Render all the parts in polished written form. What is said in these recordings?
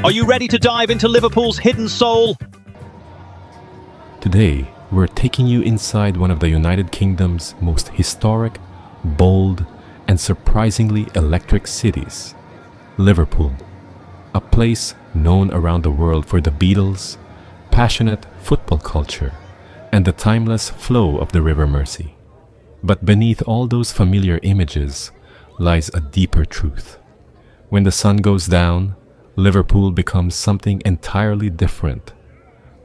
Are you ready to dive into Liverpool's hidden soul? Today, we're taking you inside one of the United Kingdom's most historic, bold, and surprisingly electric cities, Liverpool, a place known around the world for the Beatles, passionate football culture, and the timeless flow of the River Mersey. But beneath all those familiar images lies a deeper truth. When the sun goes down, Liverpool becomes something entirely different.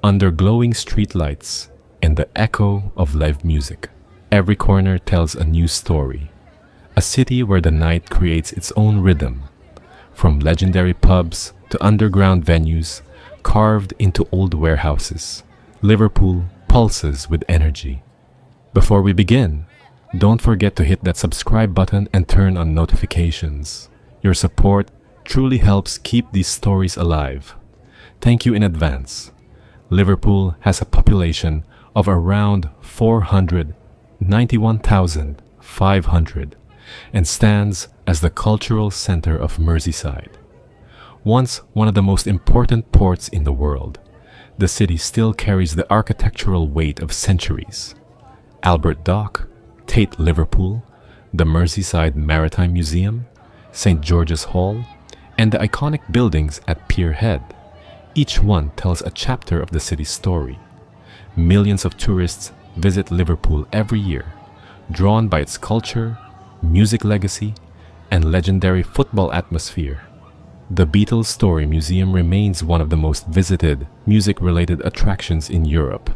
Under glowing streetlights and the echo of live music, every corner tells a new story. A city where the night creates its own rhythm, from legendary pubs to underground venues carved into old warehouses. Liverpool pulses with energy. Before we begin, don't forget to hit that subscribe button and turn on notifications. Your support truly helps keep these stories alive. Thank you in advance. Liverpool has a population of around 491,500 and stands as the cultural center of Merseyside. Once one of the most important ports in the world, the city still carries the architectural weight of centuries. Albert Dock, Tate Liverpool, the Merseyside Maritime Museum, St. George's Hall, and the iconic buildings at Pier Head. Each one tells a chapter of the city's story. Millions of tourists visit Liverpool every year, drawn by its culture, music legacy, and legendary football atmosphere. The Beatles Story Museum remains one of the most visited music-related attractions in Europe.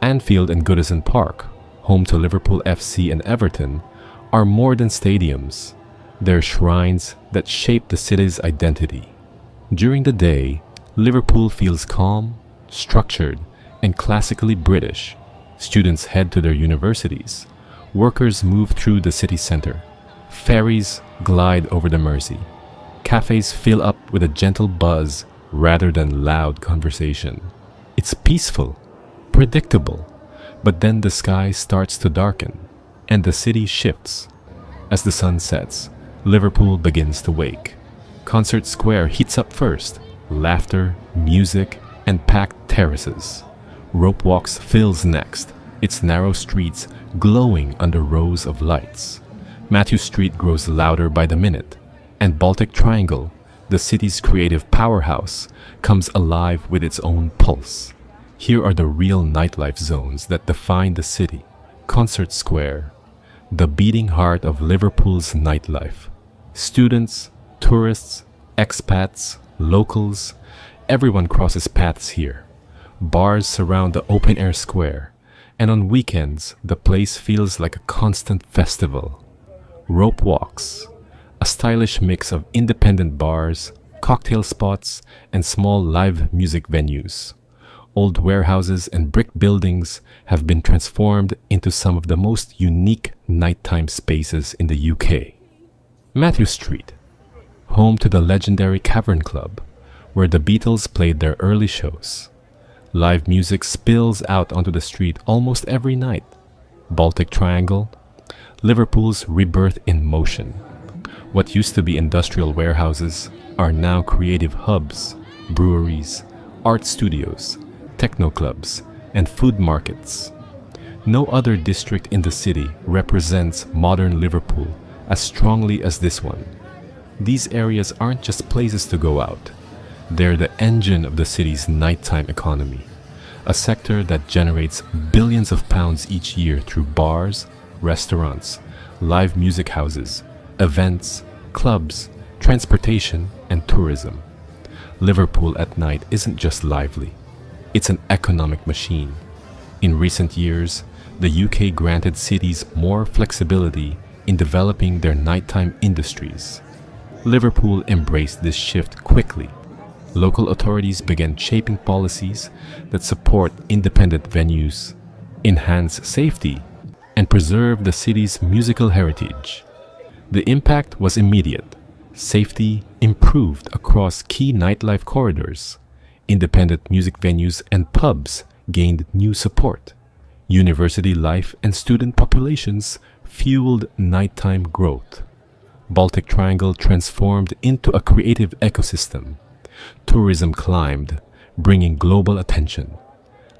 Anfield and Goodison Park, home to Liverpool FC and Everton, are more than stadiums. They're shrines that shape the city's identity. During the day, Liverpool feels calm, structured, and classically British. Students head to their universities. Workers move through the city center. Ferries glide over the Mersey. Cafes fill up with a gentle buzz rather than loud conversation. It's peaceful, predictable, but then the sky starts to darken, and the city shifts. As the sun sets, Liverpool begins to wake. Concert Square heats up first. Laughter, music, and packed terraces. Rope Walks fills next, its narrow streets glowing under rows of lights. Matthew Street grows louder by the minute, and Baltic Triangle, the city's creative powerhouse, comes alive with its own pulse. Here are the real nightlife zones that define the city. Concert Square, the beating heart of Liverpool's nightlife. Students, tourists, expats, locals, everyone crosses paths here. Bars surround the open-air square, and on weekends, the place feels like a constant festival. Rope Walks, a stylish mix of independent bars, cocktail spots, and small live music venues. Old warehouses and brick buildings have been transformed into some of the most unique nighttime spaces in the UK. Matthew Street, home to the legendary Cavern Club, where the Beatles played their early shows. Live music spills out onto the street almost every night. Baltic Triangle, Liverpool's rebirth in motion. What used to be industrial warehouses are now creative hubs, breweries, art studios, techno clubs, and food markets. No other district in the city represents modern Liverpool as strongly as this one. These areas aren't just places to go out. They're the engine of the city's nighttime economy, a sector that generates billions of pounds each year through bars, restaurants, live music houses, events, clubs, transportation, and tourism. Liverpool at night isn't just lively, it's an economic machine. In recent years, the UK granted cities more flexibility in developing their nighttime industries. Liverpool embraced this shift quickly. Local authorities began shaping policies that support independent venues, enhance safety, and preserve the city's musical heritage. The impact was immediate. Safety improved across key nightlife corridors. Independent music venues and pubs gained new support. University life and student populations fueled nighttime growth. Baltic Triangle transformed into a creative ecosystem. Tourism climbed, bringing global attention.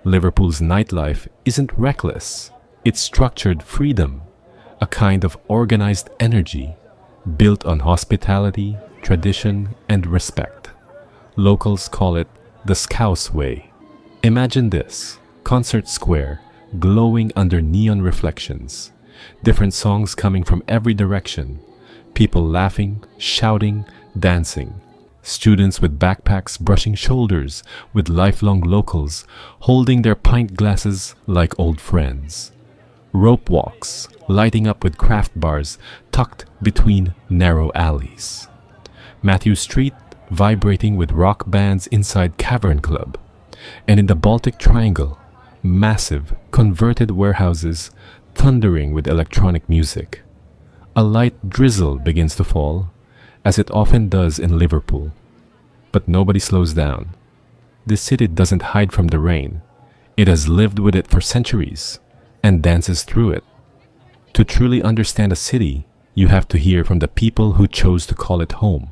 Liverpool's nightlife isn't reckless. It's structured freedom, a kind of organized energy built on hospitality, tradition, and respect. Locals call it the Scouse Way. Imagine this: Concert Square, glowing under neon reflections. Different songs coming from every direction. People laughing, shouting, dancing. Students with backpacks brushing shoulders with lifelong locals, holding their pint glasses like old friends. Rope walks, lighting up with craft bars tucked between narrow alleys. Matthew Street, vibrating with rock bands inside Cavern Club. And in the Baltic Triangle, massive, converted warehouses thundering with electronic music. A light drizzle begins to fall, as it often does in Liverpool. But nobody slows down. This city doesn't hide from the rain. It has lived with it for centuries and dances through it. To truly understand a city, you have to hear from the people who chose to call it home.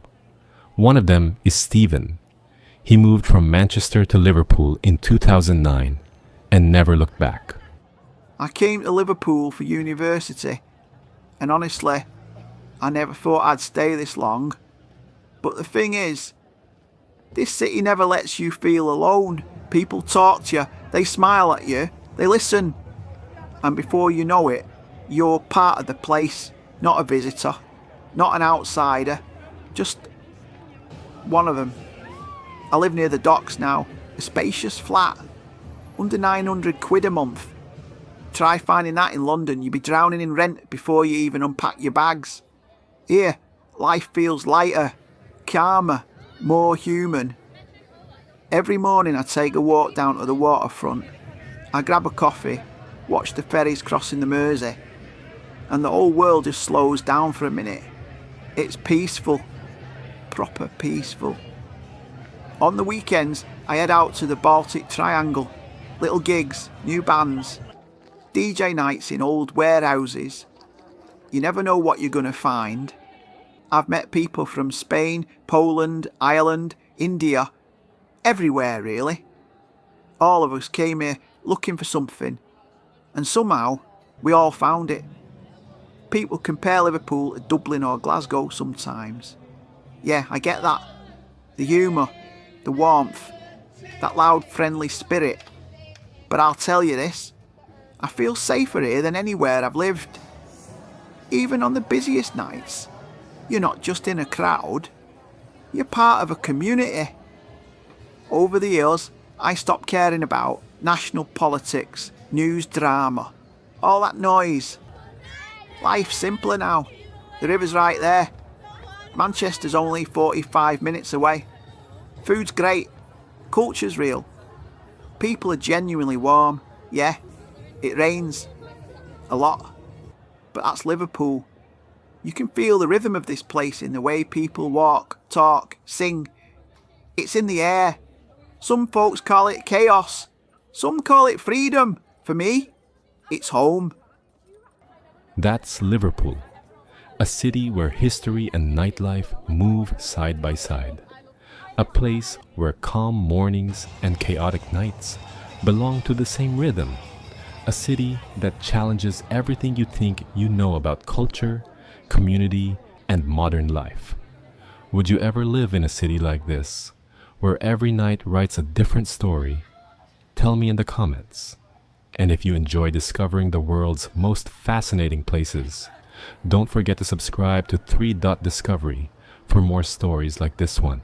One of them is Stephen. He moved from Manchester to Liverpool in 2009 and never looked back. I came to Liverpool for university, and honestly, I never thought I'd stay this long. But the thing is, this city never lets you feel alone. People talk to you, they smile at you, they listen. And before you know it, you're part of the place, not a visitor, not an outsider, just one of them. I live near the docks now, a spacious flat, under 900 quid a month. Try finding that in London, you'd be drowning in rent before you even unpack your bags. Here, life feels lighter, calmer, more human. Every morning I take a walk down to the waterfront. I grab a coffee, watch the ferries crossing the Mersey, and the whole world just slows down for a minute. It's peaceful, proper peaceful. On the weekends, I head out to the Baltic Triangle. Little gigs, new bands, DJ nights in old warehouses. You never know what you're going to find. I've met people from Spain, Poland, Ireland, India, everywhere really. All of us came here looking for something, and somehow we all found it. People compare Liverpool to Dublin or Glasgow sometimes. Yeah, I get that. The humour, the warmth, that loud friendly spirit. But I'll tell you this, I feel safer here than anywhere I've lived. Even on the busiest nights, you're not just in a crowd, you're part of a community. Over the years, I stopped caring about national politics, news drama, all that noise. Life's simpler now. The river's right there. Manchester's only 45 minutes away. Food's great. Culture's real. People are genuinely warm. Yeah, it rains. A lot. But that's Liverpool. You can feel the rhythm of this place in the way people walk, talk, sing. It's in the air. Some folks call it chaos. Some call it freedom. For me, it's home. That's Liverpool, a city where history and nightlife move side by side. A place where calm mornings and chaotic nights belong to the same rhythm. A city that challenges everything you think you know about culture, community, and modern life. Would you ever live in a city like this, where every night writes a different story? Tell me in the comments. And if you enjoy discovering the world's most fascinating places, don't forget to subscribe to 3 Dot Discovery for more stories like this one.